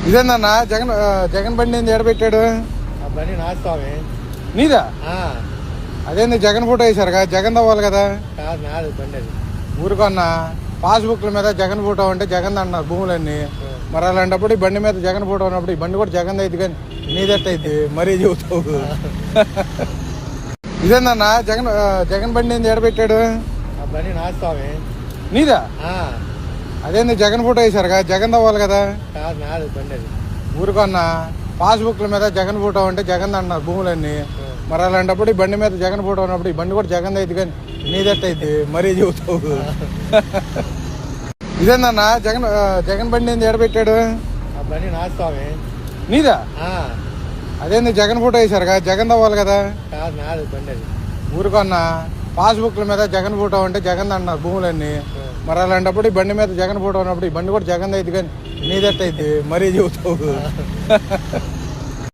ఇదేందన్న జగన్ బండి ఏంది ఎడబెట్టాడు? ఆ బండి నా స్వామి. నీదా? ఆ, అదేంది జగన్ ఫోటో వేశారు కదా, జగన్ అవ్వాలి కదా. కాదు నాది బండి అది. ఊరికన్నా పాస్బుక్ల మీద జగన్ ఫోటో ఉంటే జగన్ అన్నారు భూములన్నీ. మరి అలాంటప్పుడు ఈ బండి మీద జగన్ ఫోటో ఉన్నప్పుడు ఈ బండి కూడా జగన్ అయితే కానీ నీదెట్టయితే మరీ చెబుతావు. ఇదేందన్న జగన్ బండి ఏంది ఎడబెట్టాడు? ఆ బండి నా స్వామి. నీదా? ఆ, అదేంది జగన్ ఫోటో వేశారు కదా, జగన్ అవ్వాలి కదా. కాదు నాది బండి అది. ఊరికన్నా పాస్బుక్ల మీద జగన్ ఫోటో ఉంటే జగన్ అన్నారు భూములన్నీ. మరి అలాంటప్పుడు ఈ బండి మీద జగన్ ఫోటో ఉన్నప్పుడు ఈ బండి కూడా జగన్ అయితే కానీ నీదెట్టయితే మరీ చెబుతావు. ఇదేందన్న జగన్ బండి ఏంది ఎడబెట్టాడు? ఆ బండి నా స్వామి. నీదా? ఆ, అదేంది జగన్ ఫోటో వేశారు కదా, జగన్ అవ్వాలి కదా. కాదు నాది బండి అది. ఊరికన్నా పాస్బుక్ల మీద జగన్ ఫోటో ఉంటే జగన్ అన్నారు భూములన్నీ. మరి అలాంటప్పుడు ఈ బండి మీద జగన్ ఫోటో ఉన్నప్పుడు ఈ బండి కూడా జగన్ అయితే కానీ నీదెట్టయితే మరీ చెబుతావు.